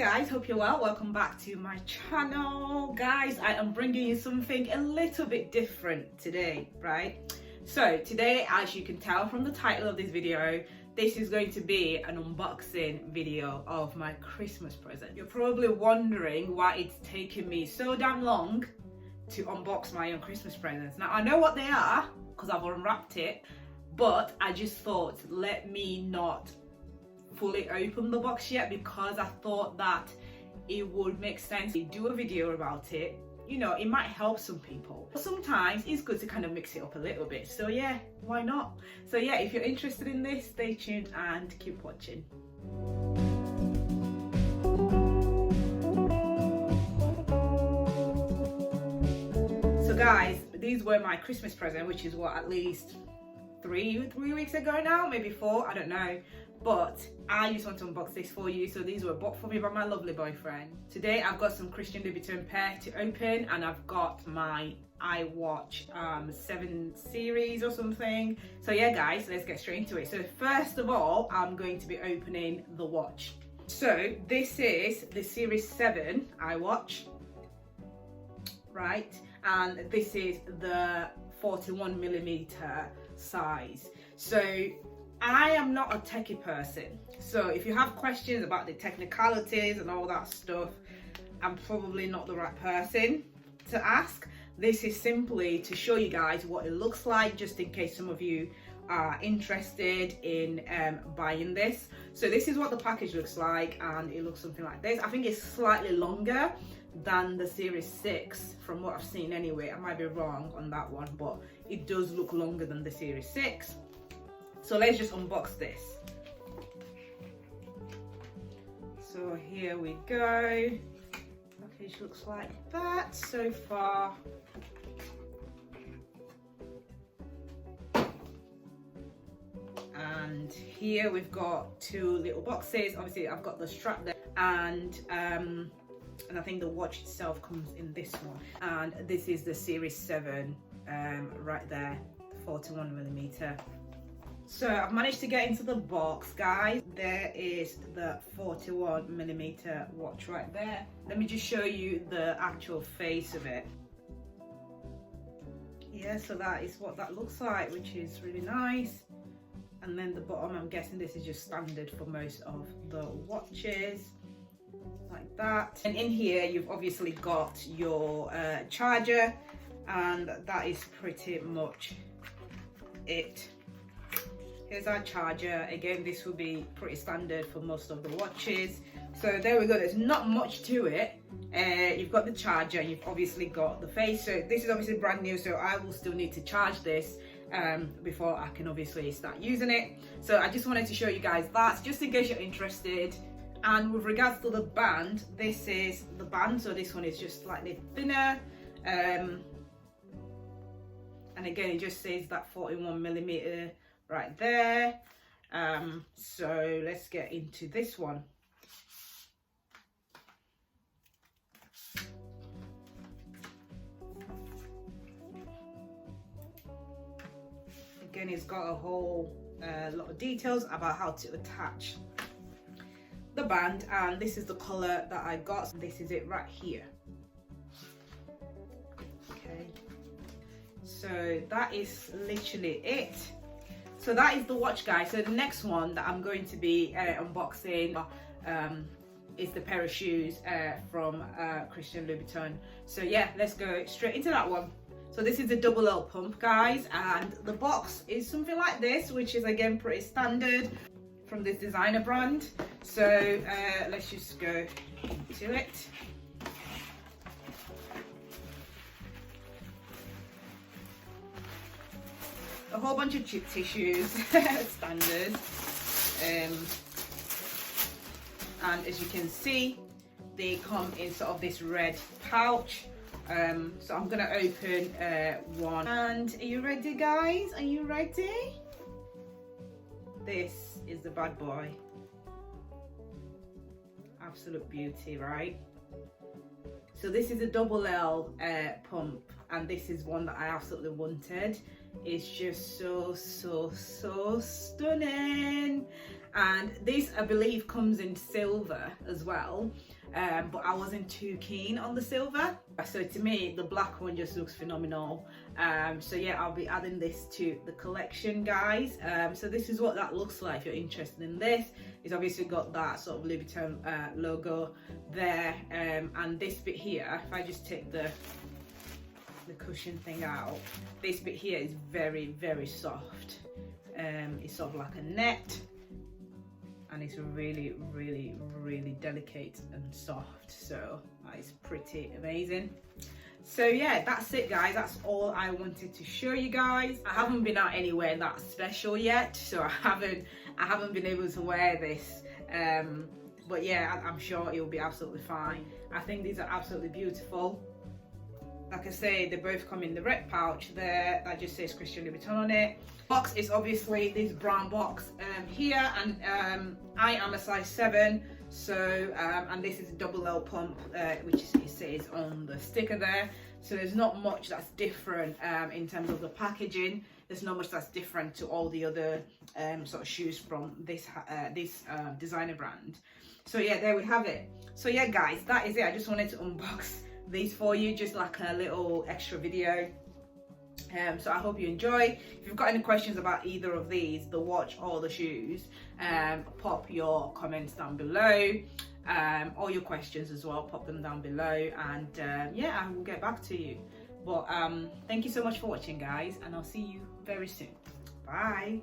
guys, hope you're well. Welcome back to my channel. Guys, I am bringing you something a little bit different today, right? So today, as you can tell from the title of this video, this is going to be an unboxing video of my Christmas present. You're probably wondering why it's taken me so damn long to unbox my own Christmas presents. Now I know what they are because I've unwrapped it, but I just thought, let me not fully open the box yet, because I thought that it would make sense to do a video about it. You know, it might help some people. Sometimes it's good to kind of mix it up a little bit. So yeah, why not? So yeah, if you're interested in this, stay tuned and keep watching. So guys, these were my Christmas present, which is what, at least three weeks ago now, maybe 4, I don't know. But I just want to unbox this for you. So these were bought for me by my lovely boyfriend. Today I've got some Christian Louboutin pair to open, and I've got my iWatch 7 series or something. So yeah guys, let's get straight into it. So first of all, I'm going to be opening the watch. So this is the series 7 iWatch, right? And this is the 41mm size. So I am not a techie person, so if you have questions about the technicalities and all that stuff, I'm probably not the right person to ask. This is simply to show you guys what it looks like, just in case some of you are interested in buying this. So this is what the package looks like, and it looks something like this. I think it's slightly longer than the series 6 from what I've seen anyway. I might be wrong on that one, but it does look longer than the series 6. So let's just unbox this. So here we go. Package looks like that so far. And here we've got 2 little boxes. Obviously I've got the strap there, and I think the watch itself comes in this one. And this is the series 7 right there, 41mm. So I've managed to get into the box, guys. There is the 41mm watch right there. Let me just show you the actual face of it. Yeah, so that is what that looks like, which is really nice. And then the bottom, I'm guessing this is just standard for most of the watches, like that. And in here, you've obviously got your charger, and that is pretty much it. Here's our charger. Again, this will be pretty standard for most of the watches. So there we go, there's not much to it. You've got the charger, and you've obviously got the face. So this is obviously brand new, so I will still need to charge this before I can obviously start using it. So I just wanted to show you guys that, just in case you're interested. And with regards to the band, this is the band. So this one is just slightly thinner. And again, it just says that 41mm right there. So let's get into this one. Again, it's got a whole lot of details about how to attach the band, and this is the color that I got. This is it right here. Okay, so that is literally it. So that is the watch, guys. So the next one that I'm going to be unboxing is the pair of shoes from Christian Louboutin. So yeah, let's go straight into that one. So this is a double L pump, guys, and the box is something like this, which is again pretty standard from this designer brand. So let's just go into it. A whole bunch of chip tissues, standard. And as you can see, they come in sort of this red pouch. So I'm gonna open one. And are you ready, guys? Are you ready? This is the bad boy. Absolute beauty, right? So this is a double L pump, and this is one that I absolutely wanted. It's just so stunning. And this, I believe, comes in silver as well, but I wasn't too keen on the silver. So to me, the black one just looks phenomenal. So yeah, I'll be adding this to the collection, guys. So this is what that looks like if you're interested in this. It's obviously got that sort of Louboutin logo there, and this bit here, if I just take the cushion thing out, this bit here is very, very soft. It's sort of like a net, and it's really, really, really delicate and soft, so it's pretty amazing. So yeah, that's it, guys. That's all I wanted to show you guys. I haven't been out anywhere that special yet, so I haven't been able to wear this, but yeah, I'm sure it will be absolutely fine. I think these are absolutely beautiful. Like I say, they both come in the red pouch there that just says Christian Louboutin on it. Box is obviously this brown box here, and I am a size 7, so and this is a double L pump, which it says on the sticker there. So there's not much that's different in terms of the packaging. There's not much that's different to all the other sort of shoes from this designer brand. So yeah, there we have it. So yeah, guys, that is it. I just wanted to unbox these for you, just like a little extra video. So I hope you enjoy. If you've got any questions about either of these, the watch or the shoes, pop your comments down below, or your questions as well, pop them down below, and yeah, I will get back to you. But thank you so much for watching, guys, and I'll see you very soon. Bye.